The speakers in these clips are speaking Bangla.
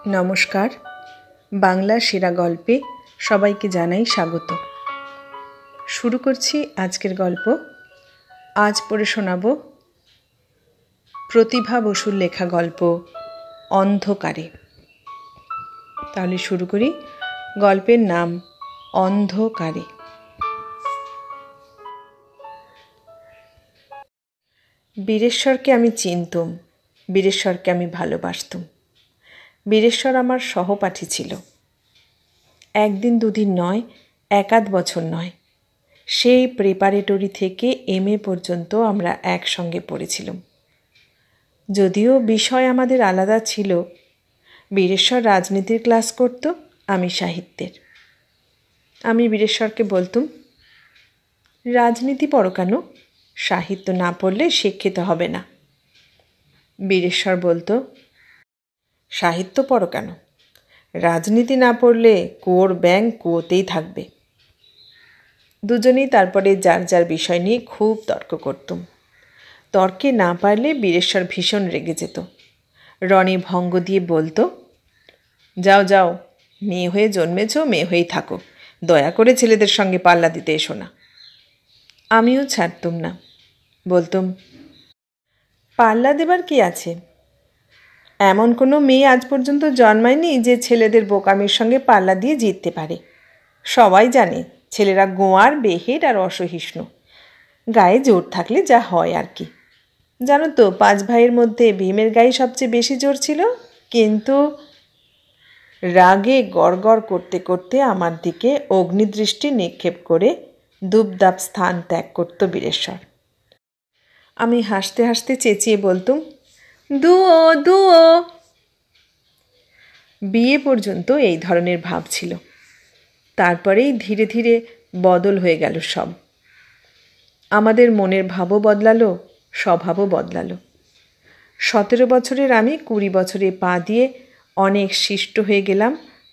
নমস্কার। বাংলা সেরা গল্পে সবাইকে জানাই স্বাগত। শুরু করছি আজকের গল্প। আজ পড়ে শোনাব প্রতিভা বসুর লেখা গল্প অন্ধকারে। তাহলে শুরু করি। গল্পের নাম অন্ধকারে। বীরেশ্বরকে আমি চিনতুম, বীরেশ্বরকে আমি ভালোবাসতুম। বীরেশ্বর আমার সহপাঠী ছিল। একদিন দুদিন নয়, একাধ বছর নয়, সেই প্রেপারেটরি থেকে MA পর্যন্ত আমরা একসঙ্গে পড়েছিলাম। যদিও বিষয় আমাদের আলাদা ছিল। বীরেশ্বর রাজনীতির ক্লাস করত, আমি সাহিত্যের। আমি বীরেশ্বরকে বলতুম, রাজনীতি পড়ো কেন? সাহিত্য না পড়লে শিক্ষিত হবে না। বীরেশ্বর বলতো, সাহিত্য পড়ো কেন? রাজনীতি না পড়লে কুয়োর ব্যাঙ কুয়োতেই থাকবে। দুজনেই তারপরে যার যার বিষয় নিয়ে খুব তর্ক করতুম। তর্কে না পারলে বীরেশ্বর ভীষণ রেগে যেত। রণে ভঙ্গ দিয়ে বলতো, যাও যাও, মেয়ে হয়ে জন্মেছ, মেয়ে হয়েই থাকো, দয়া করে ছেলেদের সঙ্গে পাল্লা দিতে এসো না। আমিও ছাড়তুম না, বলতুম, পাল্লা দেবার কি আছে? এমন কোনো মেয়ে আজ পর্যন্ত জন্মায়নি যে ছেলেদের বোকামির সঙ্গে পাল্লা দিয়ে জিততে পারে। সবাই জানে ছেলেরা গোয়ার, বেহেড আর অসহিষ্ণু। গায়ে জোর থাকলে যা হয় আর কি। জানো তো, 5 ভাইয়ের মধ্যে ভীমের গায়ে সবচেয়ে বেশি জোর ছিল। কিন্তু রাগে গড়গড় করতে করতে আমার দিকে অগ্নিদৃষ্টি নিক্ষেপ করে দুবদাব স্থান ত্যাগ করত বীরেশ্বর। আমি হাসতে হাসতে চেঁচিয়ে বলতুম, দুও দুও। বিয়ে পর্যন্ত এই ধরনের ভাব ছিল। তারপরেই ধীরে ধীরে বদল হয়ে গেল সব। আমাদের মনের ভাবও বদলালো, স্বভাবও বদলালো। 17 বছরের আমি 20 বছরে পা দিয়ে অনেক শিষ্ট হয়ে গেলাম,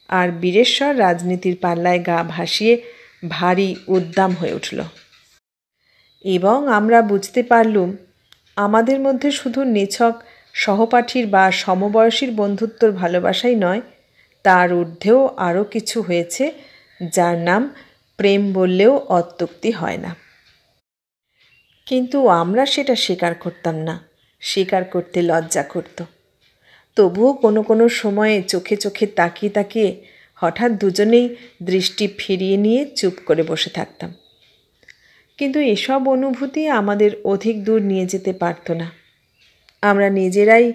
আর বীরেশ্বর রাজনীতির পাল্লায় গা ভাসিয়ে ভারী উদ্দাম হয়ে উঠল। এবং আমরা বুঝতে পারলুম, আমাদের মধ্যে শুধু নিছক সহপাঠীর বা সমবয়সীর বন্ধুত্বর ভালোবাসাই নয়, তার ঊর্ধ্বেও আরও কিছু হয়েছে, যার নাম প্রেম বললেও অত্যুক্তি হয় না। কিন্তু আমরা সেটা স্বীকার করতাম না, স্বীকার করতে লজ্জা করত। তবুও কোনো কোনো সময়ে চোখে চোখে তাকিয়ে তাকিয়ে হঠাৎ দুজনেই দৃষ্টি ফিরিয়ে নিয়ে চুপ করে বসে থাকতাম। কিন্তু এসব অনুভূতি আমাদের অধিক দূর নিয়ে যেতে পারত না। আমরা নিজেরাই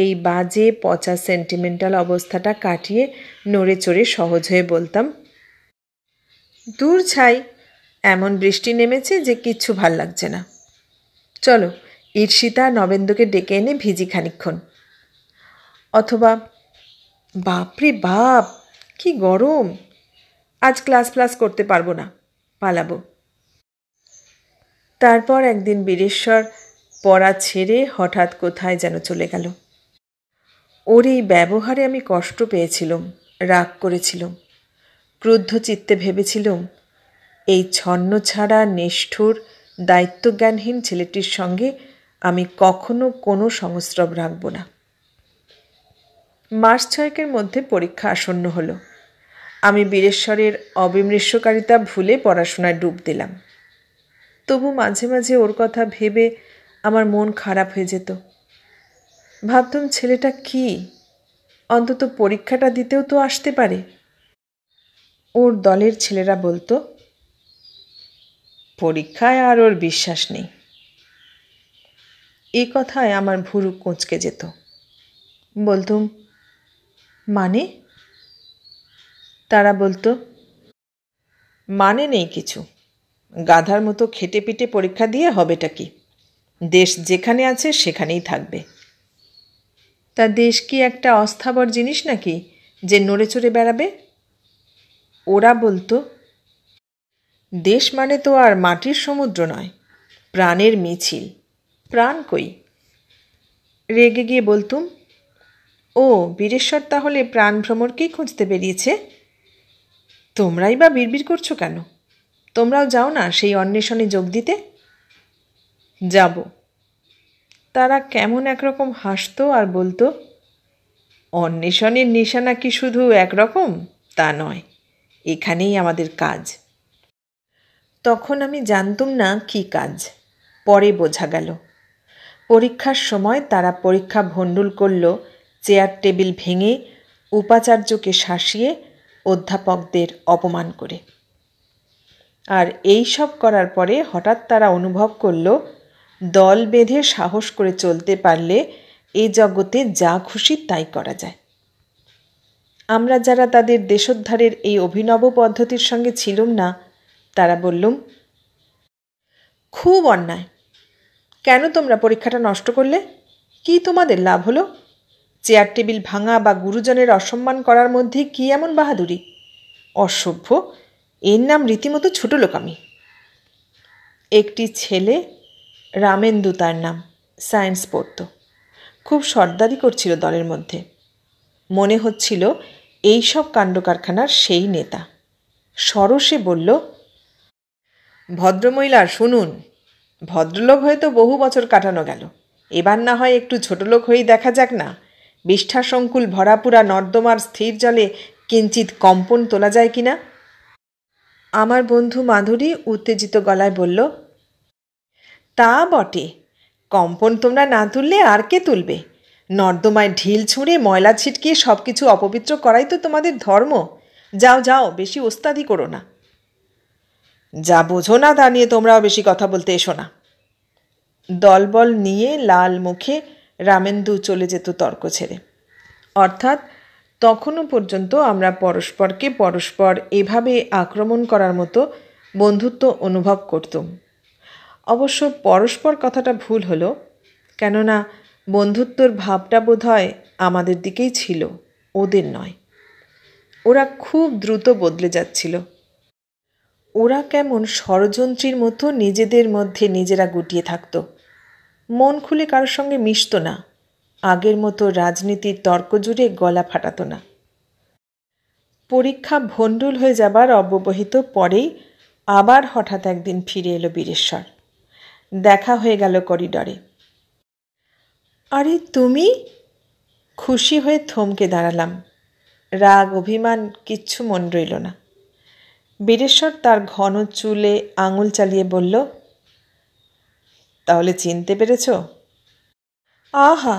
এই বাজে পচা সেন্টিমেন্টাল অবস্থাটা কাটিয়ে নড়ে চড়ে সহজ হয়ে বলতাম, দূর ছাই, এমন বৃষ্টি নেমেছে যে কিচ্ছু ভাল লাগছে না। চলো ঈর্ষিতা নবেন্দুকে ডেকে এনে ভিজি খানিকক্ষণ। অথবা, বাপরে বাপ, কি গরম, আজ ক্লাস করতে পারবো না, পালাবো। তারপর একদিন বীরেশ্বর পড়া ছেড়ে হঠাৎ কোথায় যেন চলে গেল। ওর এই ব্যবহারে আমি কষ্ট পেয়েছিলাম, রাগ করেছিলাম। ক্রুদ্ধ চিত্তে ভেবেছিলাম, এই ছন্ন ছাড়া নিষ্ঠুর দায়িত্বজ্ঞানহীন ছেলেটির সঙ্গে আমি কখনো কোনো সংস্রব রাখব না। মাস 6 মধ্যে পরীক্ষা আসন্ন হলো। আমি বীরেশ্বরের অবিমৃষ্যকারিতা ভুলে পড়াশোনায় ডুব দিলাম। তবু মাঝে মাঝে ওর কথা ভেবে আমার মন খারাপ হয়ে যেত। ভাবতাম, ছেলেটা কি, অন্তত পরীক্ষাটা দিতেও তো আসতে পারে। ওর দলের ছেলেরা বলতো, পরীক্ষায় আর ওর বিশ্বাস নেই। এই কথায় আমার ভুরু কোঁচকে যেত। বলতুম, মানে? তারা বলতো, মানে নেই কিছু, গাধার মতো খেটে পিটে পরীক্ষা দিয়ে হবেটা কি? দেশ যেখানে আছে সেখানেই থাকবে। তা দেশ কি একটা অস্থাবর জিনিস নাকি যে নড়ে চড়ে বেড়াবে? ওরা বলতো, দেশ মানে তো আর মাটির সমুদ্র নয়, প্রাণের মিছিল। প্রাণ কই? রেগে গিয়ে বলতুম, ও বীরেশ্বর তাহলে প্রাণ ভ্রমরকেই খুঁজতে বেরিয়েছে। তোমরাই বা বিড়বিড় করছো কেন? তোমরাও যাও না সেই অন্বেষণে যোগ দিতে। যাব। তারা কেমন একরকম হাসতো আর বলতো, অন্বেষণের নিশানা কি শুধু একরকম তা নয়, এখানেই আমাদের কাজ। তখন আমি জানতুম না কি কাজ, পরে বোঝা গেল। পরীক্ষার সময় তারা পরীক্ষা ভণ্ডুল করল চেয়ার টেবিল ভেঙে, উপাচার্যকে শাসিয়ে, অধ্যাপকদের অপমান করে। আর এই সব করার পরে হঠাৎ তারা অনুভব করল দল বেঁধে সাহস করে চলতে পারলে এ জগতে যা খুশি তাই করা যায়। আমরা যারা তাদের দেশোদ্ধারের এই অভিনব পদ্ধতির সঙ্গে ছিলুম না, তারা বললুম, খুব অন্যায়, কেন তোমরা পরীক্ষাটা নষ্ট করলে? কি তোমাদের লাভ হলো? চেয়ার টেবিল ভাঙা বা গুরুজনের অসম্মান করার মধ্যে কি এমন বাহাদুরি? অসভ্য, এর নাম রীতিমতো ছোট লোকামি। একটি ছেলে, রামেন্দু তার নাম, সায়েন্স পড়ত, খুব সর্দারি করছিল দলের মধ্যে। মনে হচ্ছিল এই সব কাণ্ডকারখানার সেই নেতা। সরসে বলল, ভদ্রমহিলা শুনুন, ভদ্রলোক হয়ে তো বহু বছর কাটানো গেল, এবার না হয় একটু ছোটলোক হয়েই দেখা যাক না। বিষ্ঠাসংকুল ভরাপুরা নর্দমার স্থির জলে কিঞ্চিত কম্পন তোলা যায় কিনা। আমার বন্ধু মাধুরী উত্তেজিত গলায় বলল, তা বটে, কম্পন তোমরা না তুললে আর কে তুলবে? নর্দমায় ঢিল ছুঁড়ে ময়লা ছিটকিয়ে সব কিছু অপবিত্র করাই তো তোমাদের ধর্ম। যাও যাও, বেশি ওস্তাদি করো না। যা বোঝো না তা নিয়ে তোমরাও বেশি কথা বলতে এসো না। দলবল নিয়ে লাল মুখে রামেন্দু চলে যেত তর্ক ছেড়ে। অর্থাৎ তখনও পর্যন্ত আমরা পরস্পরকে পরস্পর এভাবে আক্রমণ করার মতো বন্ধুত্ব অনুভব করতুম। অবশ্য পরস্পর কথাটা ভুল হলো, কেননা বন্ধুত্বর ভাবটা বোধহয় আমাদের দিকেই ছিল, ওদের নয়। ওরা খুব দ্রুত বদলে যাচ্ছিল। ওরা কেমন ষড়যন্ত্রীর মতো নিজেদের মধ্যে নিজেরা গুটিয়ে থাকত, মন খুলে কারোর সঙ্গে মিশত না, আগের মতো রাজনীতির তর্ক জুড়ে গলা ফাটাত না। পরীক্ষা ভণ্ডুল হয়ে যাবার অব্যবহিত পরেই আবার হঠাৎ একদিন ফিরে এলো বীরেশ্বর। দেখা হয়ে গেল করিডরে। আরে তুমি? খুশি হয়ে থমকে দাঁড়ালাম। রাগ অভিমান কিচ্ছু মন রইল না। বীরেশ্বর তার ঘন চুলে আঙুল চালিয়ে বলল, তাহলে চিনতে পেরেছ? আহা,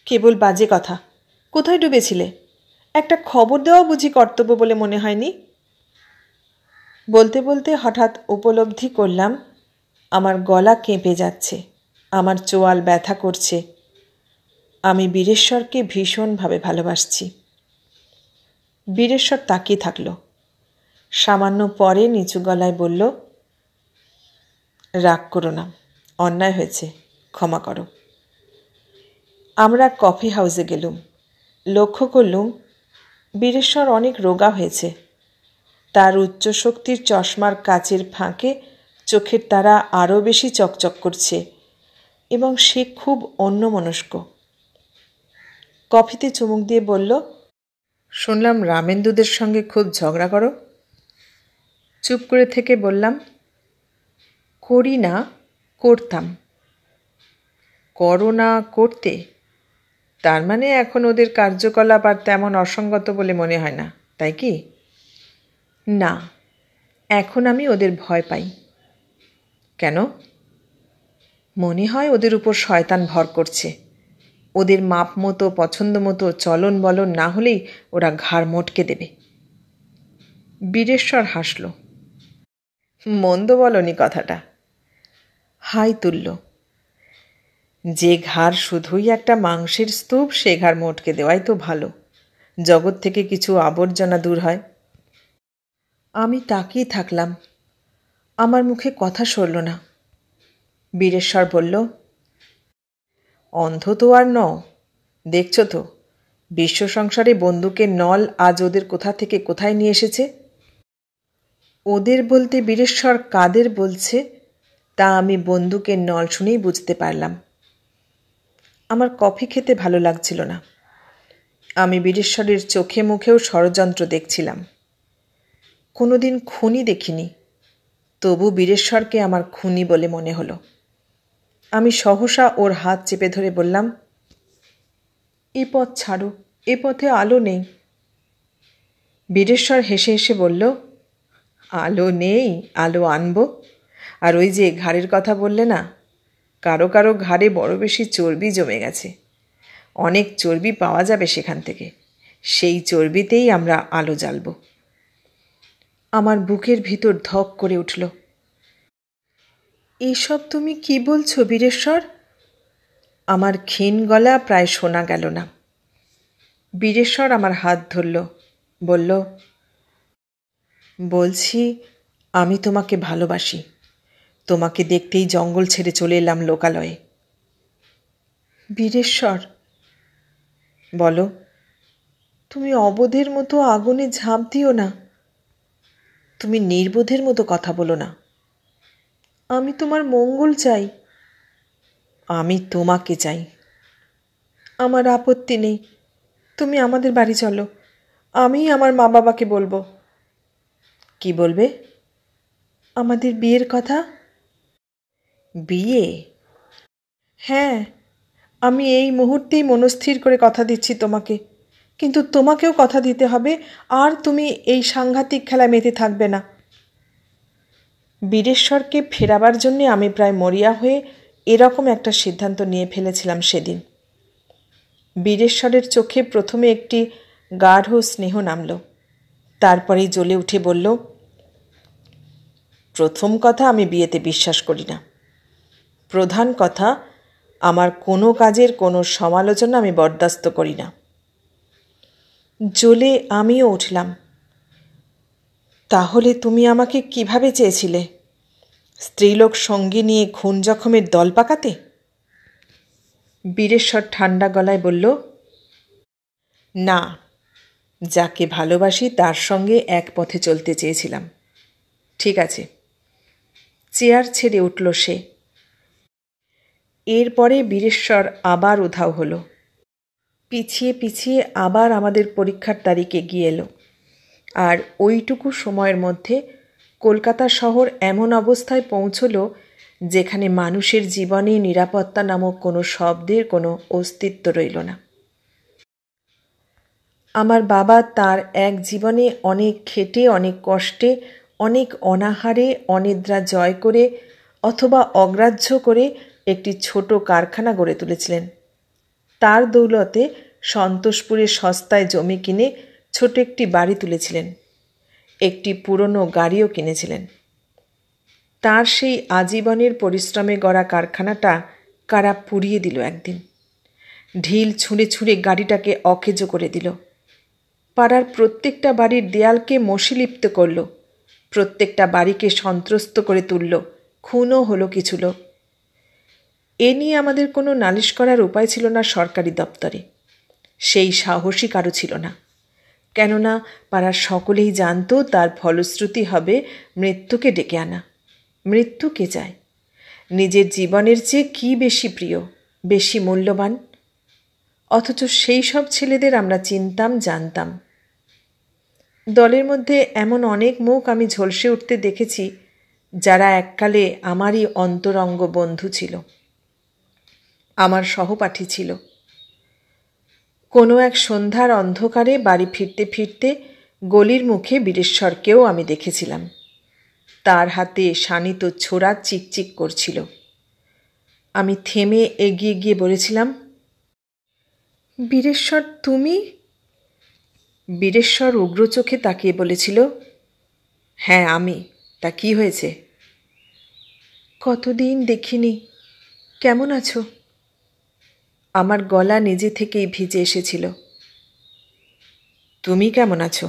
কেবল বাজে কথা। কোথায় ডুবেছিলে? একটা খবর দেওয়া বুঝি কর্তব্য বলে মনে হয়নি? বলতে বলতে হঠাৎ উপলব্ধি করলাম আমার গলা কেঁপে যাচ্ছে, আমার চোয়াল ব্যথা করছে। আমি বীরেশ্বরকে ভীষণভাবে ভালোবাসছি। বীরেশ্বর তাকিয়ে থাকল। সামান্য পরে নিচু গলায় বলল, রাগ করো না, অন্যায় হয়েছে, ক্ষমা করো। আমরা কফি হাউসে গেলুম। লক্ষ্য করলুম বীরেশ্বর অনেক রোগা হয়েছে। তার উচ্চশক্তির চশমার কাচের ফাঁকে চোখের তারা আরও বেশি চকচক করছে এবং সে খুব অন্যমনস্ক। কফিতে চুমুক দিয়ে বলল, শুনলাম রামেন্দুদের সঙ্গে খুব ঝগড়া করো। চুপ করে থেকে বললাম, করি না, করতাম। করো না করতে? তার মানে এখন ওদের কার্যকলাপ আর তেমন অসঙ্গত বলে মনে হয় না, তাই কি? না, এখন আমি ওদের ভয় পাই। কেন? মনে হয় ওদের উপর শয়তান ভর করছে। ওদের মাপ মতো পছন্দ মতো চলন বলন না হলেই ওরা ঘাড় মোটকে দেবে। বীরেশ্বর হাসল। মন্দ বলনি কথাটা। হাই তুলল। যে ঘাড় শুধুই একটা মাংসের স্তূপ, সে ঘাড় মোটকে দেওয়াই তো ভালো, জগৎ থেকে কিছু আবর্জনা দূর হয়। আমি তাকিয়ে থাকলাম। আমার মুখে কথা সরল না। বীরেশ্বর বলল, অন্ধ তো আর নও, দেখছ তো বিশ্ব সংসারে বন্দুকের নল আজ ওদের কোথা থেকে কোথায় নিয়ে এসেছে। ওদের বলতে বীরেশ্বর কাদের বলছে তা আমি বন্দুকের নল শুনেই বুঝতে পারলাম। আমার কফি খেতে ভালো লাগছিল না। আমি বীরেশ্বরের চোখে মুখেও ষড়যন্ত্র দেখছিলাম। কোনোদিন খুনি দেখিনি, তবু বীরেশ্বরকে আমার খুনি বলে মনে হলো। আমি সহসা ওর হাত চেপে ধরে বললাম, এ পথ ছাড়ো, এ পথে আলো নেই। বীরেশ্বর হেসে হেসে বলল, আলো নেই, আলো আনবো। আর ওই যে ঘাড়ের কথা বললে না, কারো কারো ঘাড়ে বড় বেশি চর্বি জমে গেছে, অনেক চর্বি পাওয়া যাবে সেখান থেকে, সেই চর্বিতেই আমরা আলো জ্বালব। আমার বুকের ভিতর ধক করে উঠল। এসব তুমি কি বলছো বীরেশ্বর? আমার ক্ষীণ গলা প্রায় শোনা গেল না। বীরেশ্বর আমার হাত ধরল, বলল, বলছি আমি তোমাকে ভালোবাসি। তোমাকে দেখতেই জঙ্গল ছেড়ে চলে এলাম লোকালয়ে। বীরেশ্বর, বলো। তুমি অবোধের মতো আগুনে ঝাঁপ দিও না। তুমি নির্বোধের মতো কথা বলো না। আমি তোমার মঙ্গল চাই। আমি তোমাকে চাই। আমার আপত্তি নেই, তুমি আমাদের বাড়ি চলো। আমি আমার মা বাবাকে বলবো। কি বলবে? আমাদের বিয়ের কথা। বিয়ে? হ্যাঁ, আমি এই মুহূর্তেই মনস্থির করে কথা দিচ্ছি তোমাকে, কিন্তু তোমাকেও কথা দিতে হবে, আর তুমি এই সাংঘাতিক খেলায় মেতে থাকবে না। বীরেশ্বরকে ফেরাবার জন্যে আমি প্রায় মরিয়া হয়ে এরকম একটা সিদ্ধান্ত নিয়ে ফেলেছিলাম সেদিন। বীরেশ্বরের চোখে প্রথমে একটি গাঢ় স্নেহ নামল, তারপরেই জ্বলে উঠে বলল, প্রথম কথা, আমি বিয়েতে বিশ্বাস করি না। প্রধান কথা, আমার কোনো কাজের কোনো সমালোচনা আমি বরদাস্ত করি না। জ্বলে আমিও উঠলাম। তাহলে তুমি আমাকে কিভাবে চেয়েছিলে? স্ত্রীলোক সঙ্গে নিয়ে খুন জখমের দল পাকাতে? বীরেশ্বর ঠান্ডা গলায় বলল, না, যাকে ভালোবাসি তার সঙ্গে এক পথে চলতে চেয়েছিলাম। ঠিক আছে। চেয়ার ছেড়ে উঠল সে। এরপরে বীরেশ্বর আবার উধাও হলো। পিছিয়ে পিছিয়ে আবার আমাদের পরীক্ষার তারিখ এগিয়ে এলো। আর ওইটুকু সময়ের মধ্যে কলকাতা শহর এমন অবস্থায় পৌঁছল যেখানে মানুষের জীবনে নিরাপত্তা নামক কোনো শব্দের কোনো অস্তিত্ব রইল না। আমার বাবা তার এক জীবনে অনেক খেটে, অনেক কষ্টে, অনেক অনাহারে, অনিদ্রা জয় করে অথবা অগ্রাহ্য করে একটি ছোট কারখানা গড়ে তুলেছিলেন। তার দৌলতে সন্তোষপুরে সস্তায় জমি কিনে ছোট একটি বাড়ি তুলেছিলেন, একটি পুরনো গাড়িও কিনেছিলেন। তার সেই আজীবনের পরিশ্রমে গড়া কারখানাটা কারা পুড়িয়ে দিল একদিন। ঢিল ছুঁড়ে ছুঁড়ে গাড়িটাকে অকেজো করে দিল। পাড়ার প্রত্যেকটা বাড়ির দেয়ালকে মশিলিপ্ত করল, প্রত্যেকটা বাড়িকে সন্ত্রস্ত করে তুলল, খুনও হলো কিছু লোক। এ নিয়ে আমাদের কোনো নালিশ করার উপায় ছিল না সরকারি দপ্তরে। সেই সাহসী কারো ছিল না, কেননা পাড়ার সকলেই জানত তার ফলশ্রুতি হবে মৃত্যুকে ডেকে আনা। মৃত্যু কে চায়? নিজের জীবনের চেয়ে কী বেশি প্রিয়, বেশি মূল্যবান? অথচ সেই সব ছেলেদের আমরা চিনতাম, জানতাম। দলের মধ্যে এমন অনেক মুখ আমি ঝলসে উঠতে দেখেছি যারা এককালে আমারই অন্তরঙ্গ বন্ধু ছিল, আমার সহপাঠী ছিল। কোনো এক সন্ধ্যার অন্ধকারে বাড়ি ফিরতে ফিরতে গলির মুখে বীরেশ্বরকেও আমি দেখেছিলাম। তার হাতে শানিত ছোরা চিকচিক করছিল। আমি থেমে এগিয়ে গিয়ে বলেছিলাম, বীরেশ্বর তুমি? বীরেশ্বর উগ্র চোখে তাকিয়ে বলেছিল, হ্যাঁ আমি। তা কি হয়েছে? কতদিন দেখিনি, কেমন আছো? আমার গলা নিজে থেকেই ভিজে এসেছিল। তুমি কেমন আছো?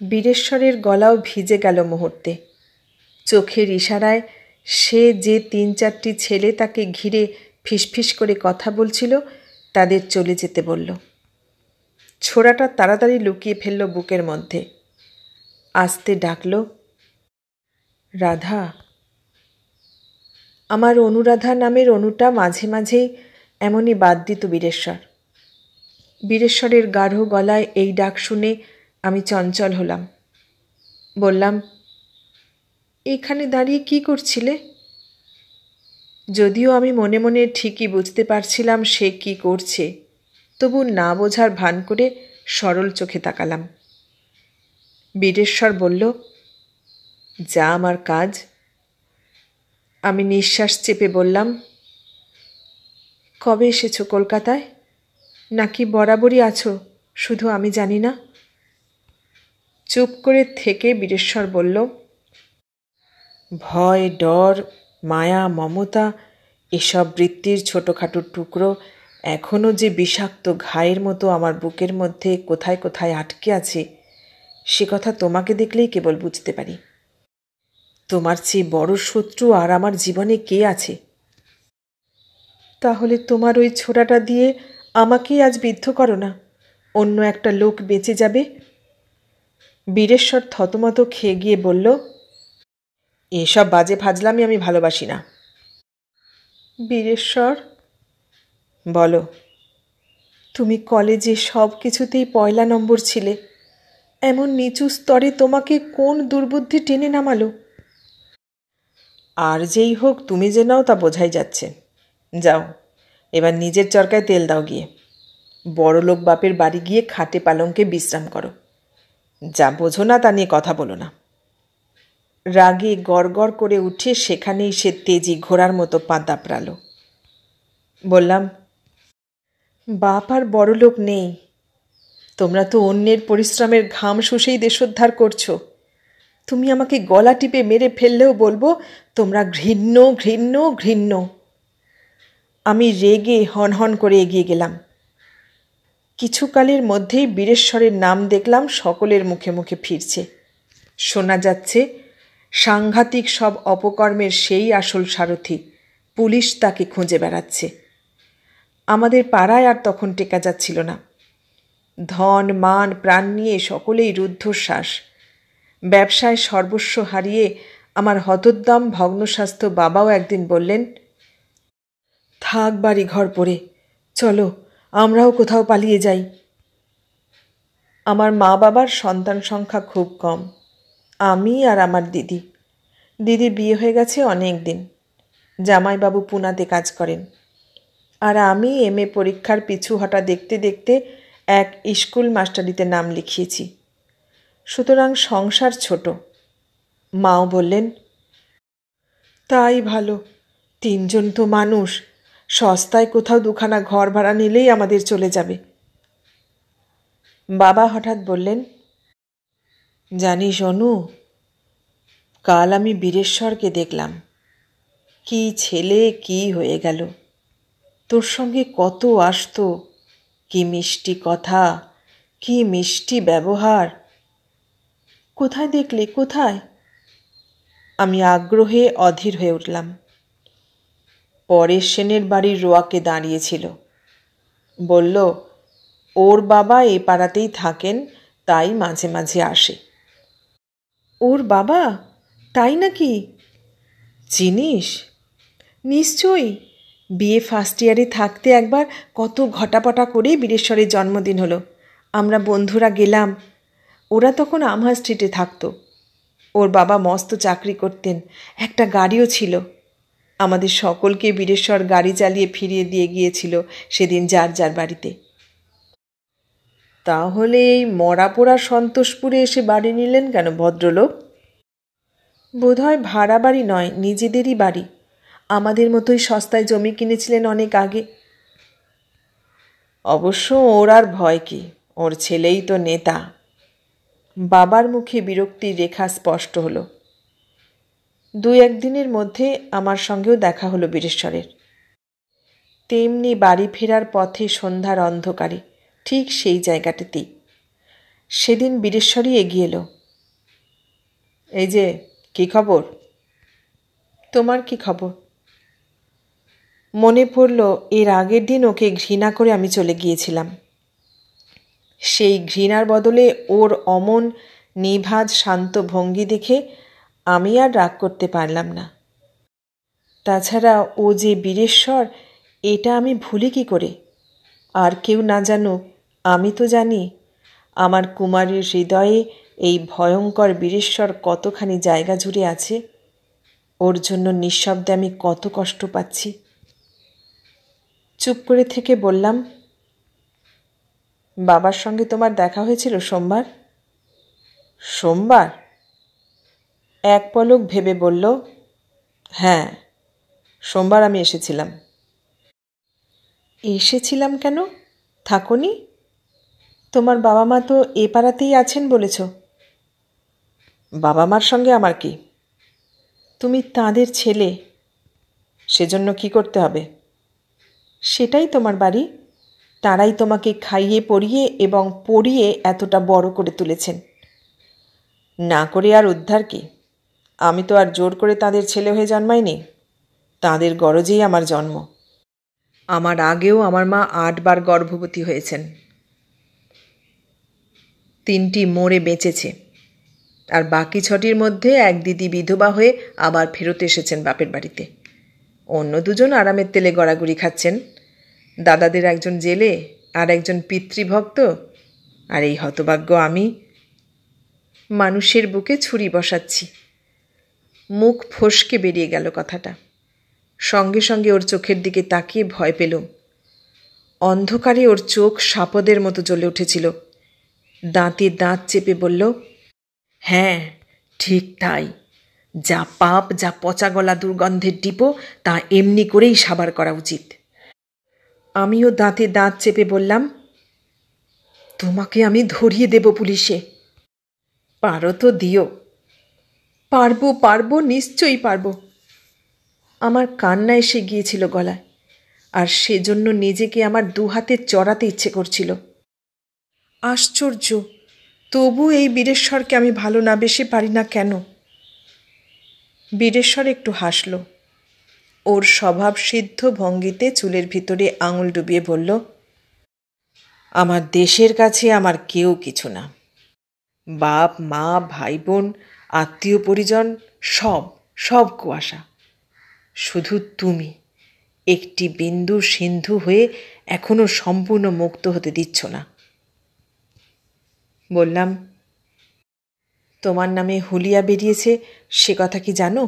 বীরেশ্বরের গলাও ভিজে গেল মুহূর্তে। চোখের ইশারায় সে যে ৩-৪টি ছেলে তাকে ঘিরে ফিসফিস করে কথা বলছিল তাদের চলে যেতে বলল। ছোড়াটা তাড়াতাড়ি লুকিয়ে ফেলল বুকের মধ্যে। আস্তে ডাকল, রাধা। আমার অনুরাধা নামের অনুটা মাঝে মাঝেই এমনই বাদ দিত বীরেশ্বর। বীরেশ্বরের গাঢ় গলায় এই ডাক শুনে আমি চঞ্চল হলাম। বললাম, এখানে দাঁড়িয়ে কি করছিলে? যদিও আমি মনে মনে ঠিকই বুঝতে পারছিলাম সে কি করছে, তবু না বোঝার ভান করে সরল চোখে তাকালাম। বীরেশ্বর বলল, যা আমার কাজ। আমি নিঃশ্বাস চেপে বললাম, কবে এসেছো কলকাতায়? নাকি বরাবরই আছো, শুধু আমি জানি না? চুপ করে থেকে বীরেশ্বর বলল, ভয়, ডর, মায়া, মমতা এসব বৃত্তির ছোটোখাটো টুকরো এখনও যে বিষাক্ত ঘায়ের মতো আমার বুকের মধ্যে কোথায় কোথায় আটকে আছে, সে কথা তোমাকে দেখলেই কেবল বুঝতে পারি। তোমার চেয়ে বড় শত্রু আর আমার জীবনে কে আছে? তাহলে তোমার ওই ছোড়াটা দিয়ে আমাকেই আজ বিদ্ধ করো না, অন্য একটা লোক বেঁচে যাবে। বীরেশ্বর থতমত খেয়ে গিয়ে বলল, এসব বাজে ফাজলামি আমি ভালোবাসি না। বীরেশ্বর, বলো। তুমি কলেজে সব কিছুতেই পয়লা নম্বর ছিলে, এমন নিচু স্তরে তোমাকে কোন দুর্বুদ্ধি টেনে নামালো? আর যেই হোক, তুমি যে নাও তা বোঝাই যাচ্ছে। যাও, এবার নিজের চরকায় তেল দাও গিয়ে। বড়লোক বাপের বাড়ি গিয়ে খাটে পালঙ্কে বিশ্রাম করো। যা বোঝো না তা নিয়ে কথা বলো না। রাগে গড়গড় করে উঠে সেখানেই সে তেজি ঘোড়ার মতো পা দাপড়াল। বললাম, বাপ আর বড়লোক নেই, তোমরা তো অন্যের পরিশ্রমের ঘাম শুষেই দেশোদ্ধার করছো। তুমি আমাকে গলা টিপে মেরে ফেললেও বলবো তোমরা ঘৃণ্য ঘৃণ্য ঘৃণ্য। আমি রেগে হনহন করে এগিয়ে গেলাম। কিছুকালের মধ্যেই বীরেশ্বরের নাম দেখলাম সকলের মুখে মুখে ফিরছে। শোনা যাচ্ছে সাংঘাতিক সব অপকর্মের সেই আসল সারথি, পুলিশ তাকে খুঁজে বেড়াচ্ছে। আমাদের পাড়ায় আর তখন টেকা যাচ্ছিল না। ধন মান প্রাণ নিয়ে সকলেই রুদ্ধশ্বাস। ব্যবসায় সর্বস্ব হারিয়ে আমার হতোদ্দাম ভগ্নস্বাস্থ্য বাবাও একদিন বললেন, থাক বাড়ি ঘর পড়ে, চলো আমরাও কোথাও পালিয়ে যাই। আমার মা বাবার সন্তান সংখ্যা খুব কম, আমি আর আমার দিদি। দিদির বিয়ে হয়ে গেছে অনেক দিন, জামাইবাবু পুনাতে কাজ করেন, আর আমি এমএ পরীক্ষার পিছু হটা দেখতে দেখতে এক স্কুল মাস্টারিতে নাম লিখিয়েছি। সুতরাং সংসার ছোট। মাও বললেন, তাই ভালো, তিনজন তো মানুষ, সস্তায় কোথাও দুখানা ঘর ভাড়া নিলেই আমাদের চলে যাবে। বাবা হঠাৎ বললেন, জানিস অনু, কাল আমি বীরেশ্বরকে দেখলাম। কি ছেলে, কি হয়ে গেল! তোর সঙ্গে কত আসতো, কি মিষ্টি কথা, কি মিষ্টি ব্যবহার। কোথায় দেখলে, কোথায়? আমি আগ্রহে অধীর হয়ে উঠলাম। পরেশ সেনের বাড়ির রোয়াকে দাঁড়িয়েছিল। বলল, ওর বাবা এ পাড়াতেই থাকেন, তাই মাঝে মাঝে আসে। ওর বাবা? তাই নাকি? চিনিস? নিশ্চয়ই। বিএ ফার্স্ট ইয়ারে থাকতে একবার কত ঘটাপটা করে বীরেশ্বরের জন্মদিন হলো, আমরা বন্ধুরা গেলাম। ওরা তখন আমহা স্ট্রিটে থাকতো। ওর বাবা মস্ত চাকরি করতেন, একটা গাড়িও ছিল। আমাদের সকলকে বীরেশ্বর গাড়ি চালিয়ে ফিরিয়ে দিয়ে গিয়েছিল সেদিন যার যার বাড়িতে। তাহলে এই মরাপোড়া সন্তোষপুরে এসে বাড়ি নিলেন কেন ভদ্রলোক? বোধহয় ভাড়া বাড়ি নয়, নিজেদেরই বাড়ি। আমাদের মতোই সস্তায় জমি কিনেছিলেন অনেক আগে। অবশ্য ওর আর ভয় কি, ওর ছেলেই তো নেতা। বাবার মুখে বিরক্তির রেখা স্পষ্ট হলো। 2-1 দিনের মধ্যে আমার সঙ্গেও দেখা হলো বীরেশ্বরের। তেমনি বাড়ি ফেরার পথে সন্ধ্যার অন্ধকারে ঠিক সেই জায়গাটাতেই সেদিন বীরেশ্বরই এগিয়ে এলো। এই যে, কী খবর? তোমার কি খবর? মনে পড়ল এর আগের দিন ওকে ঘৃণা করে আমি চলে গিয়েছিলাম। সেই ঘৃণার বদলে ওর অমন নিভাজ শান্ত ভঙ্গি দেখে আমি আর রাগ করতে পারলাম না। তাছাড়া ও যে বীরেশ্বর, এটা আমি ভুলি কি করে? আর কেউ না জানুক, আমি তো জানি আমার কুমারীর হৃদয়ে এই ভয়ঙ্কর বীরেশ্বর কতখানি জায়গা জুড়ে আছে। ওর জন্য নিঃশব্দে আমি কত কষ্ট পাচ্ছি। চুপ করে থেকে বললাম, বাবার সঙ্গে তোমার দেখা হয়েছিল সোমবার? সোমবার? এক পলক ভেবে বলল, হ্যাঁ, সোমবার আমি এসেছিলাম। এসেছিলাম কেন? থাকোনি? তোমার বাবা মা তো এ পাড়াতেই আছেন বলেছ। বাবা মার সঙ্গে আমার কি? তুমি তাদের ছেলে, সেজন্য কি করতে হবে? সেটাই তোমার বাড়ি। তারাই তোমাকে খাইয়ে পরিয়ে এবং পড়িয়ে এতটা বড় করে তুলেছেন। না করে আর উদ্ধার কি? আমি তো আর জোর করে তাদের ছেলে হয়ে জন্মাইনি। তাদের গরজেই আমার জন্ম। আমার আগেও আমার মা 8 বার গর্ভবতী হয়েছেন। 3টি মরে বেঁচেছে, আর বাকি 6টির মধ্যে এক দিদি বিধবা হয়ে আবার ফেরত এসেছেন বাপের বাড়িতে। অন্য 2জন আরামের তেলে গড়াগড়ি খাচ্ছেন। দাদাদের একজন জেলে আর একজন পিতৃভক্ত, আর এই হতভাগ্য আমি মানুষের বুকে ছুরি বসাচ্ছি। মুখ ফসকে বেরিয়ে গেল কথাটা। সঙ্গে সঙ্গে ওর চোখের দিকে তাকিয়ে ভয় পেলুম। অন্ধকারে ওর চোখ সাপদের মতো জ্বলে উঠেছিল। দাঁতে দাঁত চেপে বলল, হ্যাঁ, ঠিক তাই। যা পাপ, যা পচা গলা দুর্গন্ধের ডিপো, তা এমনি করেই সাবার করা উচিত। আমিও দাঁতে দাঁত চেপে বললাম, তোমাকে আমি ধরিয়ে দেব পুলিশে। পারো তো দিও। পারবো পারবো, নিশ্চয়ই পারবো। আমার কান্না এসে গিয়েছিল গলায়, আর সেজন্য নিজেকে আমার 2 হাতে চড়াতে ইচ্ছে করছিল। আশ্চর্য, তবু এই বীরেশ্বরকে আমি ভালো না বেশে পারি না কেন? বীরেশ্বর একটু হাসল। ওর স্বভাব সিদ্ধ ভঙ্গিতে চুলের ভিতরে আঙুল ডুবিয়ে বলল, আমার দেশের কাছে আমার কেউ কিছু না। বাপ মা ভাই বোন আত্মীয় পরিজন সব সব কুয়াশা। শুধু তুমি একটি বিন্দু সিন্ধু হয়ে এখনো সম্পূর্ণ মুক্ত হতে দিচ্ছ না। বললাম, তোমার নামে হুলিয়া বেরিয়েছে সে কথা কি জানো?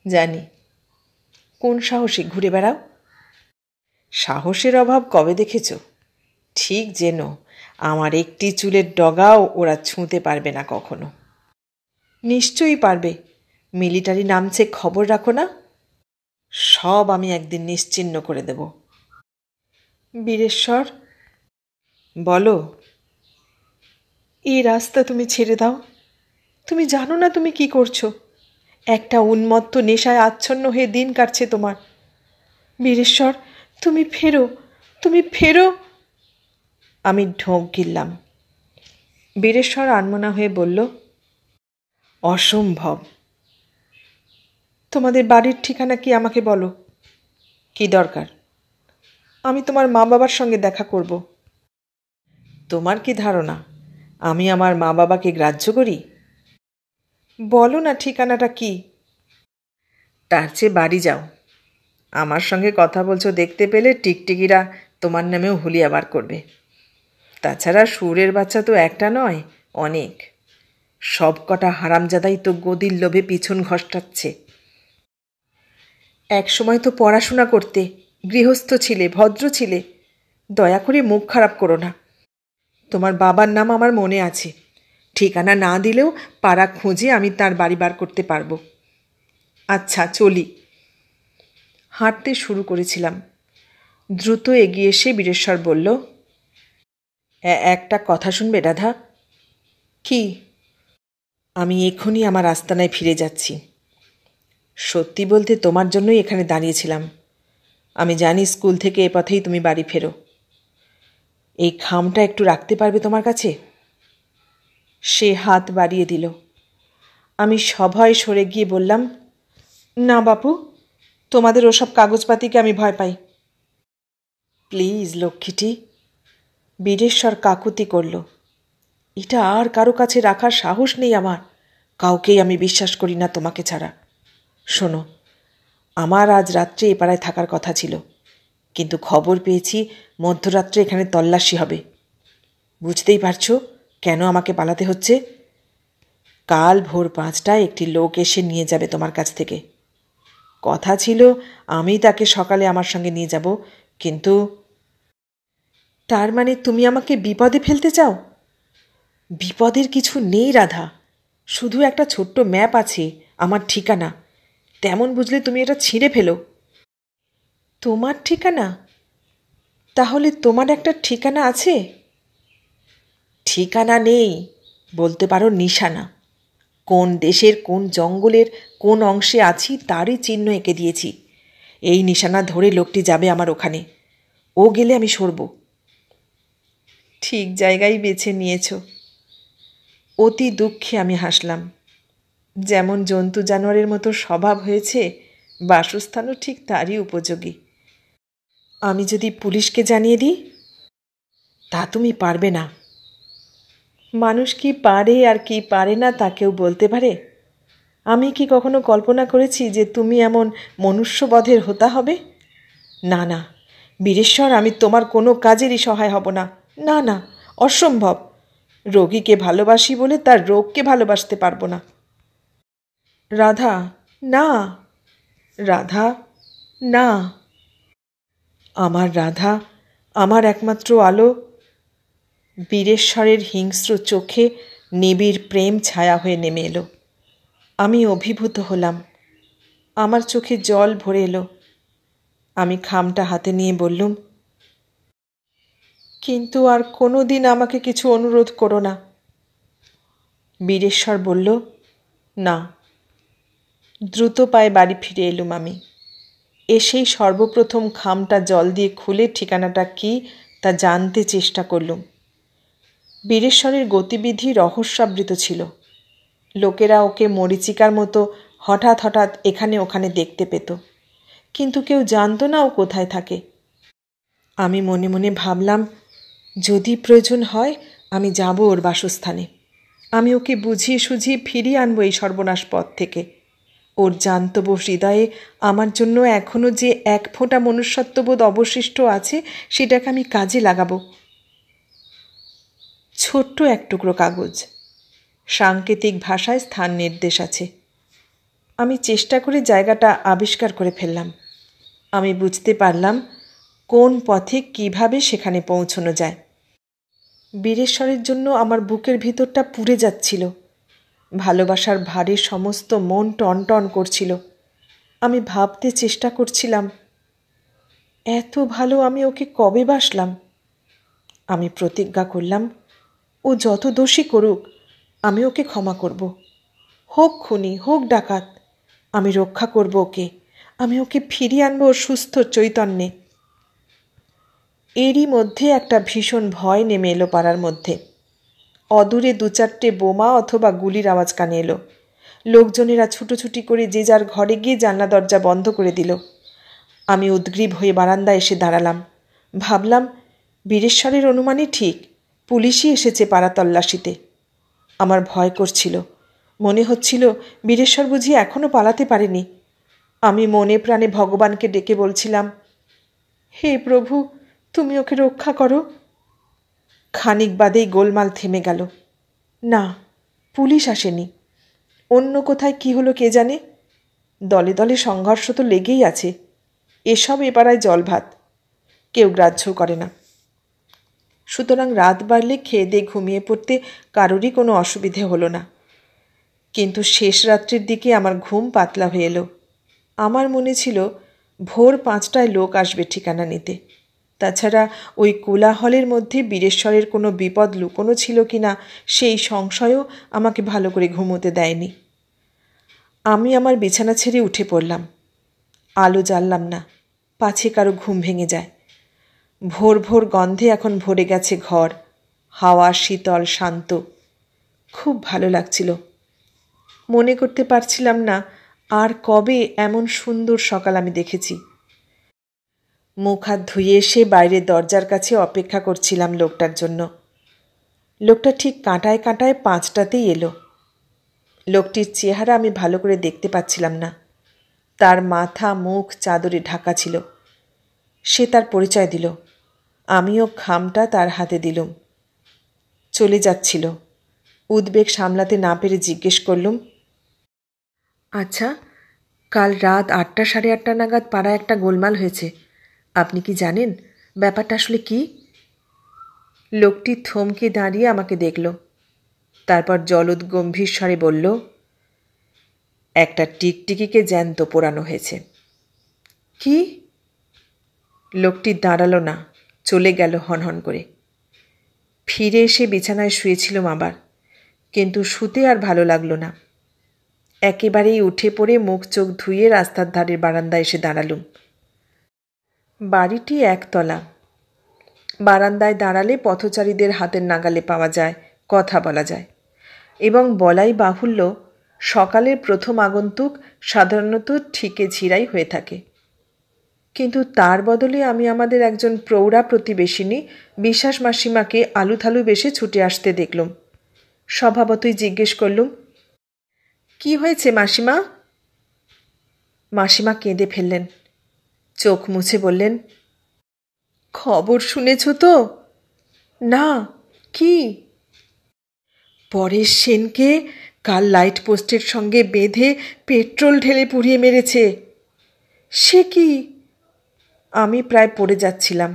জানি। কোন সাহসে ঘুরে বেড়াও? সাহসের অভাব কবে দেখেছ? ঠিক যেন আমার একটি চুলের ডগাও ওরা ছুঁতে পারবে না কখনো। নিশ্চয়ই পারবে। মিলিটারি নামছে, খবর রাখো না? সব আমি একদিন নিশ্চিহ্ন করে দেব। বীরেশ্বর, বলো। এই রাস্তা তুমি ছেড়ে দাও। তুমি জানো না তুমি কি করছো। একটা উন্মত্ত নেশায় আচ্ছন্ন হয়ে দিন কাটছে তোমার। বীরেশ্বর, তুমি ফেরো, তুমি ফেরো। আমি ঢোক গিললাম। বীরেশ্বর আনমনা হয়ে বলল, অসম্ভব। তোমাদের বাড়ির ঠিকানা কি আমাকে বলো। কি দরকার? আমি তোমার মা বাবার সঙ্গে দেখা করব। তোমার কি ধারণা আমি আমার মা বাবাকে গ্রাহ্য করি? বলো না ঠিকানাটা কি। তার চেয়ে বাড়ি যাও। আমার সঙ্গে কথা বলছো দেখতে পেলে টিকটিকিরা তোমার নামেও হুলিয়া বার করবে। তাছাড়া সুরের বাচ্চা তো একটা নয়, অনেক। সব কটা হারামজাদাই তো গদির লোভে পিছন ঘষ্টাচ্ছে। এক সময় তো পড়াশোনা করতে, গৃহস্থ ছিলে, ভদ্র ছিলে। দয়া করে মুখ খারাপ করো না। তোমার বাবার নাম আমার মনে আছে। ঠিকানা না দিলেও পাড়া খুঁজে আমি তার বাড়ি বার করতে পারবো। আচ্ছা, চলি। হাঁটতে শুরু করেছিলাম। দ্রুত এগিয়ে এসে বীরেশ্বর বলল, একটা কথা শুনবে রাধা? কি? আমি এখনই আমার আস্তানায় ফিরে যাচ্ছি। সত্যি বলতে তোমার জন্যই এখানে দাঁড়িয়েছিলাম। আমি জানি স্কুল থেকে এ পথেই তুমি বাড়ি ফেরো। এই খামটা একটু রাখতে পারবে তোমার কাছে? সে হাত বাড়িয়ে দিল। আমি সভয়ে সরে গিয়ে বললাম, না বাপু, তোমাদের ওসব কাগজপাতিকে আমি ভয় পাই। প্লিজ লক্ষ্মীটি। বীরেশ্বর কাকুতি করল। এটা আর কারো কাছে রাখার সাহস নেই আমার। কাউকেই আমি বিশ্বাস করি না তোমাকে ছাড়া। শোনো, আমার আজ রাত্রে এ পাড়ায় থাকার কথা ছিল, কিন্তু খবর পেয়েছি মধ্যরাত্রে এখানে তল্লাশি হবে। বুঝতেই পারছো কেন আমাকে পালাতে হচ্ছে। কাল ভোর 5টায় একটি লোক এসে নিয়ে যাবে তোমার কাছ থেকে। কথা ছিল আমি তাকে সকালে আমার সঙ্গে নিয়ে যাব, কিন্তু তার মানে তুমি আমাকে বিপদে ফেলতে চাও? বিপদের কিছু নেই রাধা, শুধু একটা ছোট্ট ম্যাপ আছে, আমার ঠিকানা। তেমন বুঝলে তুমি এটা ছিঁড়ে ফেলো। তোমার ঠিকানা? তাহলে তোমার একটা ঠিকানা আছে? ঠিকানা নেই, বলতে পারো নিশানা। কোন দেশের কোন জঙ্গলের কোন অংশে আছি তারই চিহ্ন এঁকে দিয়েছি। এই নিশানা ধরে লোকটি যাবে আমার ওখানে, ও গেলে আমি সরব। ঠিক জায়গায় বেছে নিয়েছ। অতি দুঃখে আমি হাসলাম। যেমন জন্তু জানোয়ারের মতো স্বভাব হয়েছে, বাসস্থানও ঠিক তারই উপযোগী। আমি যদি পুলিশকে জানিয়ে দিই? তা তুমি পারবে না। মানুষ কি পারে আর কি পারে না তা কেউ বলতে পারে? আমি কি কখনো কল্পনা করেছি যে তুমি এমন মনুষ্যবধের হোতা হবে? না না বীরেশ্বর, আমি তোমার কোনো কাজেরই সহায় হব না। না না, অসম্ভব। রোগীকে ভালোবাসি বলে তার রোগকে ভালোবাসতে পারবো না। রাধা, না। রাধা, না। আমার রাধা, আমার একমাত্র আলো। বীরেশ্বরের হিংস্র চোখে নিবিড় প্রেম ছায়া হয়ে নেমে এলো। আমি অভিভূত হলাম। আমার চোখে জল ভরে এলো। আমি খামটা হাতে নিয়ে বললুম, কিন্তু আর কোনো দিন আমাকে কিছু অনুরোধ করো না। বীরেশ্বর বলল, না। দ্রুত পায়ে বাড়ি ফিরে এলুম আমি। এসেই সর্বপ্রথম খামটা জল দিয়ে খুলে ঠিকানাটা কি তা জানতে চেষ্টা করলুম। বীরেশ্বরের গতিবিধি রহস্যাবৃত ছিল। লোকেরা ওকে মরীচিকার মতো হঠাৎ হঠাৎ এখানে ওখানে দেখতে পেত, কিন্তু কেউ জানত না ও কোথায় থাকে। আমি মনে মনে ভাবলাম, যদি প্রয়োজন হয় আমি যাব ওর বাসস্থানে। আমি ওকে বুঝিয়ে সুঝিয়ে ফিরিয়ে আনবো এই সর্বনাশ পথ থেকে। ওর জান্তব হৃদয়ে আমার জন্য এখনও যে এক ফোঁটা মনুষ্যত্ববোধ অবশিষ্ট আছে সেটাকে আমি কাজে লাগাবো। ছোট্ট এক টুকরো কাগজ, সাংকেতিক ভাষায় স্থান নির্দেশ আছে। আমি চেষ্টা করে জায়গাটা আবিষ্কার করে ফেললাম। আমি বুঝতে পারলাম কোন পথে কিভাবে সেখানে পৌঁছানো যায়। বীরেশ্বরের জন্য আমার বুকের ভিতরটা পুড়ে যাচ্ছিল। ভালোবাসার ভারে সমস্ত মন টনটন করছিল। আমি ভাবতে চেষ্টা করছিলাম, এত ভালো আমি ওকে কবে বাসলাম। আমি প্রতিজ্ঞা করলাম, ও যত দোষী করুক আমি ওকে ক্ষমা করব। হোক খুনি, হোক ডাকাত, আমি রক্ষা করব ওকে। আমি ওকে ফিরিয়ে আনবো ওর সুস্থ চৈতন্যে। এরই মধ্যে একটা ভীষণ ভয় নেমে এলো পাড়ার মধ্যে। অদূরে দু চারটে বোমা অথবা গুলির আওয়াজ কানে এলো। লোকজনেরা ছুটোছুটি করে যে যার ঘরে গিয়ে জানলা দরজা বন্ধ করে দিল। আমি উদ্গ্রীব হয়ে বারান্দায় এসে দাঁড়ালাম। ভাবলাম, বীরেশ্বরের অনুমানই ঠিক, পুলিশই এসেছে পাড়া তল্লাশিতে। আমার ভয় করছিল। মনে হচ্ছিল বীরেশ্বর বুঝি এখনও পালাতে পারেনি। আমি মনে প্রাণে ভগবানকে ডেকে বলছিলাম, হে প্রভু, তুমি ওকে রক্ষা করো। খানিক বাদেই গোলমাল থেমে গেল। না, পুলিশ আসেনি। অন্য কোথায় কি হলো কে জানে। দলে দলে সংঘর্ষ তো লেগেই আছে। এসব এপাড়ায় জলভাত, কেউ গ্রাহ্য করে না। সুতরাং রাত বাড়লে খেয়ে দিয়ে ঘুমিয়ে পড়তে কারোরই কোনো অসুবিধে হলো না। কিন্তু শেষ রাত্রির দিকে আমার ঘুম পাতলা হয়ে এলো। আমার মনে ছিল ভোর 5টায় লোক আসবে ঠিকানা নিতে। তাছাড়া ওই কোলাহলের মধ্যে বীরেশ্বরের কোনো বিপদ লুকোনো ছিল কি না সেই সংশয়ও আমাকে ভালো করে ঘুমোতে দেয়নি। আমি আমার বিছানা ছেড়ে উঠে পড়লাম। আলো জ্বাললাম না, পাছে কারো ঘুম ভেঙে যায়। ভোর ভোর গন্ধে এখন ভরে গেছে ঘর। হাওয়া শীতল শান্ত, খুব ভালো লাগছিল। মনে করতে পারছিলাম না আর কবে এমন সুন্দর সকাল আমি দেখেছি। মুখ হাত ধুয়ে এসে বাইরের দরজার কাছে অপেক্ষা করছিলাম লোকটার জন্য। লোকটা ঠিক কাঁটায় কাঁটায় 5টাতেই এলো। লোকটির চেহারা আমি ভালো করে দেখতে পাচ্ছিলাম না। তার মাথা মুখ চাদরে ঢাকা ছিল। সে তার পরিচয় দিল। আমিও খামটা তার হাতে দিলুম। চলে যাচ্ছিল। উদ্বেগ সামলাতে না পেরে জিজ্ঞেস করলুম, আচ্ছা, কাল রাত 8টা সাড়ে 8টা নাগাদ পাড়ায় একটা গোলমাল হয়েছে। আপনি কি জানেন ব্যাপারটা আসলে কি? লোকটি থমকে দাঁড়িয়ে আমাকে দেখল, তারপর জলদ গম্ভীর স্বরে বলল, একটা টিকটিকিকে জ্যান্ত পোড়ানো হয়েছে। কি? লোকটি দাঁড়ালো না, চলে গেল হনহন করে। ফিরে এসে বিছানায় শুয়েছিলাম আবার, কিন্তু শুতে আর ভালো লাগলো না। একেবারেই উঠে পড়ে মুখ চোখ ধুয়ে রাস্তার ধারের বারান্দায় এসে দাঁড়ালুম। বাড়িটি একতলা। বারান্দায় দাঁড়ালে পথচারীদের হাতের নাগালে পাওয়া যায়, কথা বলা যায়, এবং বলাই বাহুল্য সকালের প্রথম আগন্তুক সাধারণত ঠিকে ঝিরাই হয়ে থাকে। কিন্তু তার বদলে আমি আমাদের একজন প্রৌঢ়া প্রতিবেশিনী বিশ্বাস মাসিমাকে আলুথালু বেশে ছুটে আসতে দেখলুম। স্বভাবতই জিজ্ঞেস করলুম, কি হয়েছে মাসিমা? মাসিমা কেঁদে ফেললেন। চোখ মুছে বললেন, খবর শুনেছ তো? না, কি? পরেশ সেনকে কাল লাইট পোস্টের সঙ্গে বেঁধে পেট্রোল ঢেলে পুড়িয়ে মেরেছে। সে কি? আমি প্রায় পড়ে যাচ্ছিলাম।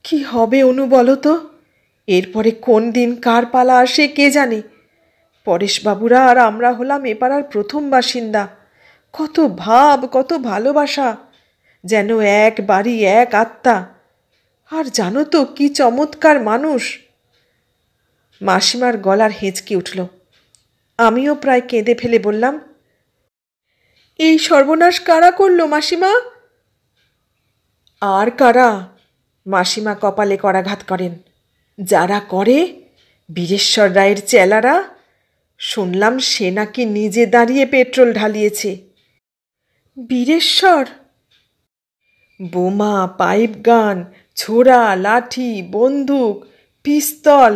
কি হবে অনু বলো তো? এরপরে কোন দিন কার পালা আসে কে জানে। পরেশবাবুরা আর আমরা হলাম এপাড়ার প্রথম বাসিন্দা। কত ভাব, কত ভালোবাসা, যেন এক বাড়ি এক আত্মা। আর জানো তো কি চমৎকার মানুষ। মাসিমার গলার হেঁচকি উঠল। আমিও প্রায় কেঁদে ফেলে বললাম, এই সর্বনাশ কারা করল মাসিমা? আর কারা? মাসিমা কপালে করাঘাত করেন। যারা করে, বীরেশ্বর রায়ের চেলারা। শুনলাম সে নাকি নিজে দাঁড়িয়ে পেট্রোল ঢালিয়েছে। বীরেশ্বর? বোমা, পাইপ গান, ছোড়া, লাঠি, বন্দুক, পিস্তল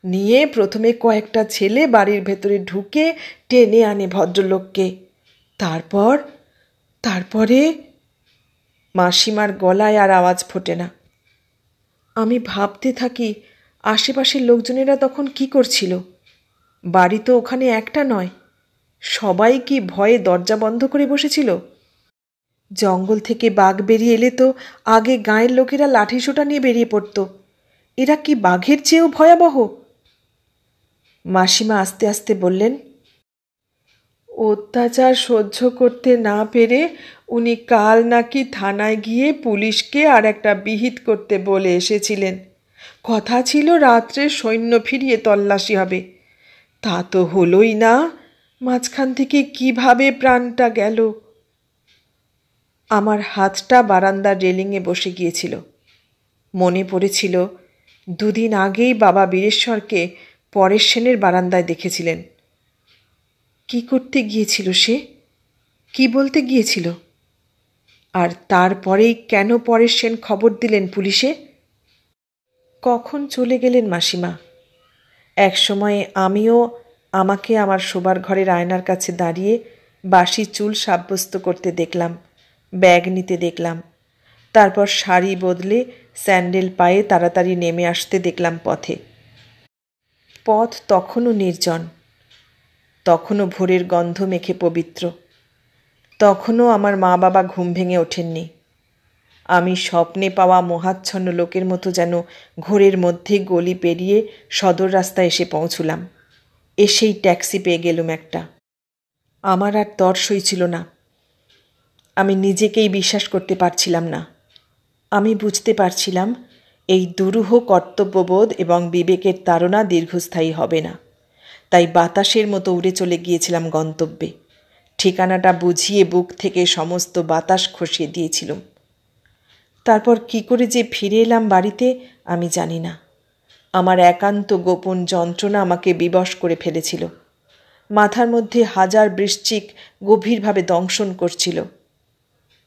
নিয়ে প্রথমে কয়েকটা ছেলে বাড়ির ভেতরে ঢুকে টেনে আনে ভদ্রলোককে। তারপরে মাসিমার গলায় আর আওয়াজ ফোটে না। আমি ভাবতে থাকি আশেপাশের লোকজনেরা তখন কি করছিল। বাড়ি তো ওখানে একটা নয়। সবাই কি ভয়ে দরজা বন্ধ করে বসেছিল? জঙ্গল থেকে বাঘ বেরিয়ে এলে তো আগে গাঁয়ের লোকেরা লাঠিসোঁটা নিয়ে বেরিয়ে পড়ত। এরা কি বাঘের চেয়েও ভয়াবহ? মাসিমা আস্তে আস্তে বললেন, অত্যাচার সহ্য করতে না পেরে উনি কাল নাকি থানায় গিয়ে পুলিশকে আর একটা বিহিত করতে বলে এসেছিলেন। কথা ছিল রাত্রে সৈন্য ফিরিয়ে তল্লাশি হবে। তা তো হলোই না। মাঝখান থেকে কিভাবে প্রাণটা গেল। আমার হাতটা বারান্দার রেলিংয়ে বসে গিয়েছিল। মনে পড়েছিল দুদিন আগেই বাবা বীরেশ্বরকে পরেশ সেনের বারান্দায় দেখেছিলেন। কি করতে গিয়েছিল সে? কি বলতে গিয়েছিল? আর তারপরেই কেন পরেশ সেন খবর দিলেন পুলিশে? কখন চলে গেলেন মাসিমা? একসময় আমিও আমাকে আমার শোবার ঘরের আয়নার কাছে দাঁড়িয়ে বাসি চুল সাব্যস্ত করতে দেখলাম, ব্যাগ নিতে দেখলাম। তারপর শাড়ি বদলে স্যান্ডেল পায়ে তাড়াতাড়ি নেমে আসতে দেখলাম পথে। পথ তখনও নির্জন, তখনও ভোরের গন্ধ মেখে পবিত্র, তখনও আমার মা বাবা ঘুম ভেঙে ওঠেননি। আমি স্বপ্নে পাওয়া মোহাচ্ছন্ন লোকের মতো যেন ঘোরের মধ্যে গলি পেরিয়ে সদর রাস্তায় এসে পৌঁছলাম। এসেই ট্যাক্সি পেয়ে গেলুম একটা। আমার আর তর সইছিল না। আমি নিজেকেই বিশ্বাস করতে পারছিলাম না। আমি বুঝতে পারছিলাম এই দুরূহ কর্তব্যবোধ এবং বিবেকের তাড়না দীর্ঘস্থায়ী হবে না। তাই বাতাসের মতো উড়ে চলে গিয়েছিলাম গন্তব্যে। ঠিকানাটা বুঝিয়ে বুক থেকে সমস্ত বাতাস খসিয়ে দিয়েছিলাম। তারপর কি করে যে ফিরে এলাম বাড়িতে আমি জানি না। আমার একান্ত গোপন যন্ত্রণা আমাকে বিবশ করে ফেলেছিল। মাথার মধ্যে হাজার বৃশ্চিক গভীরভাবে দংশন করছিল।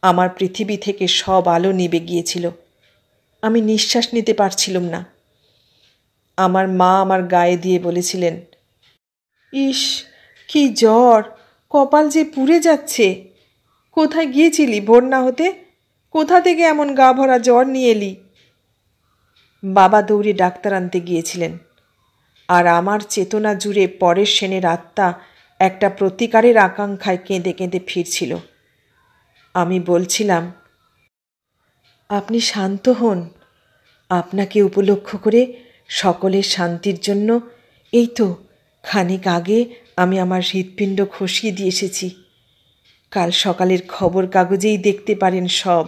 আমার পৃথিবী থেকে সব আলো নিভে গিয়েছিল। আমি নিঃশ্বাস নিতে পারছিলাম না। আমার মা আমার গায়ে দিয়ে বলেছিলেন, ইস কি জ্বর, কপাল যে পুড়ে যাচ্ছে। কোথায় গিয়েছিলি ভোর না হতে? কোথা থেকে এমন গা ভরা জ্বর নিয়ে এলি? বাবা দৌড়ে ডাক্তার আনতে গিয়েছিলেন। আর আমার চেতনা জুড়ে পরেশ সেনের আত্মা একটা প্রতিকারের আকাঙ্ক্ষায় কেঁদে কেঁদে ফিরছিল। আমি বলছিলাম, আপনি শান্ত হন। আপনাকে উপলক্ষ করে সকলের শান্তির জন্য এই তো খানিক আগে আমি আমার হৃৎপিণ্ড খসিয়ে দিয়ে এসেছি। কাল সকালের খবর কাগজেই দেখতে পারেন সব।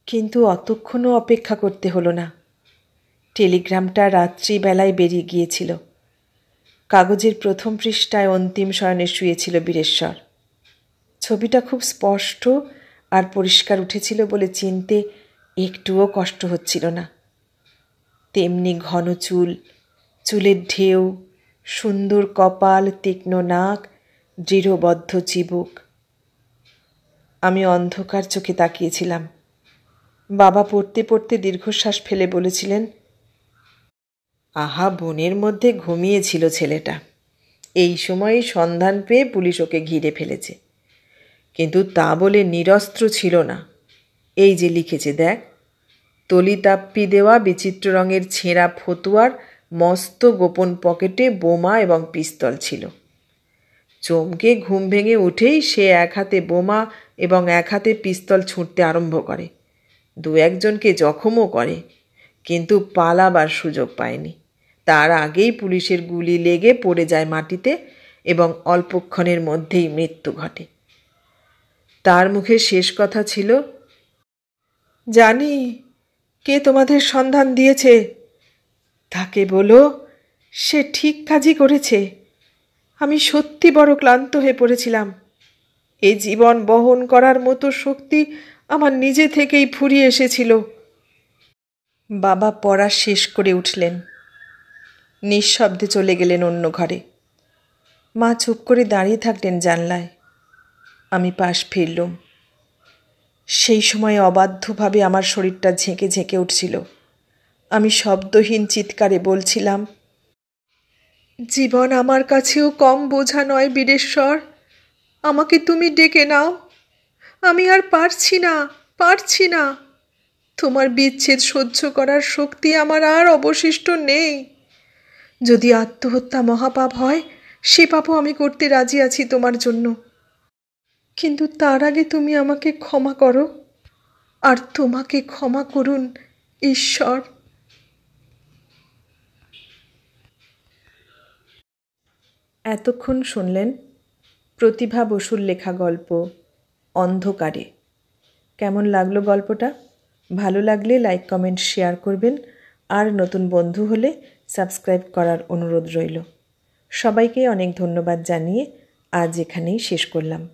কিন্তু অতক্ষণও অপেক্ষা করতে হলো না। টেলিগ্রামটা রাত্রিবেলায় বেরিয়ে গিয়েছিল। কাগজের প্রথম পৃষ্ঠায় অন্তিম শয়নে শুয়েছিল বীরেশ্বর। ছবিটা খুব স্পষ্ট আর পরিষ্কার উঠেছিল বলে চিনতে একটুও কষ্ট হচ্ছিল না। তেমনি ঘন চুল, চুলের ঢেউ, সুন্দর কপাল, তীক্ষ্ণ নাক, দৃঢ়বদ্ধ চিবুক। আমি অন্ধকার চোখে তাকিয়েছিলাম। বাবা পড়তে পড়তে দীর্ঘশ্বাস ফেলে বলেছিলেন, আহা, বনের মধ্যে ঘুমিয়েছিল ছেলেটা। এই সময়েই সন্ধান পেয়ে পুলিশ ওকে ঘিরে ফেলেছে। কিন্তু তা বলে নিরস্ত্র ছিল না। এই যে লিখেছে দেখ, তলিতাপ্পি দেওয়া বিচিত্র রঙের ছেঁড়া ফতুয়ার মস্ত গোপন পকেটে বোমা এবং পিস্তল ছিল। চমকে ঘুম ভেঙে উঠেই সে এক হাতে বোমা এবং এক হাতে পিস্তল ছুঁড়তে আরম্ভ করে। দু একজনকে জখমও করে, কিন্তু পালাবার সুযোগ পায়নি। তার আগেই পুলিশের গুলি লেগে পড়ে যায় মাটিতে এবং অল্পক্ষণের মধ্যেই মৃত্যু ঘটে। তার মুখে শেষ কথা ছিল, জানি কে তোমাদের সন্ধান দিয়েছে। তাকে বলো সে ঠিক কাজই করেছে। আমি সত্যি বড় ক্লান্ত হয়ে পড়েছিলাম। এই জীবন বহন করার মতো শক্তি আমার নিজে থেকেই ফুরিয়ে এসেছিল। বাবা পড়া শেষ করে উঠলেন। নিঃশব্দে চলে গেলেন অন্য ঘরে। মা চুপ করে দাঁড়িয়ে থাকলেন জানলায়। আমি পাশ ফিরলুম। সেই সময় অবাধ্যভাবে আমার শরীরটা ঝেঁকে ঝেঁকে উঠছিল। আমি শব্দহীন চিৎকারে বলছিলাম, জীবন আমার কাছেও কম বোঝা নয় বীরেশ্বর। আমাকে তুমি ডেকে নাও। আমি আর পারছি না। তোমার বিচ্ছেদ সহ্য করার শক্তি আমার আর অবশিষ্ট নেই। যদি আত্মহত্যা মহাপাপ হয়, সে পাপও আমি করতে রাজি আছি তোমার জন্য। কিন্তু তার আগে তুমি আমাকে ক্ষমা করো, আর তোমাকে ক্ষমা করুন ঈশ্বর। এতক্ষণ শুনলেন প্রতিভা বসুর লেখা গল্প অন্ধকারে। কেমন লাগলো গল্পটা? ভালো লাগলে লাইক, কমেন্ট, শেয়ার করবেন। আর নতুন বন্ধু হলে সাবস্ক্রাইব করার অনুরোধ রইল। সবাইকে অনেক ধন্যবাদ জানিয়ে আজ এখানেই শেষ করলাম।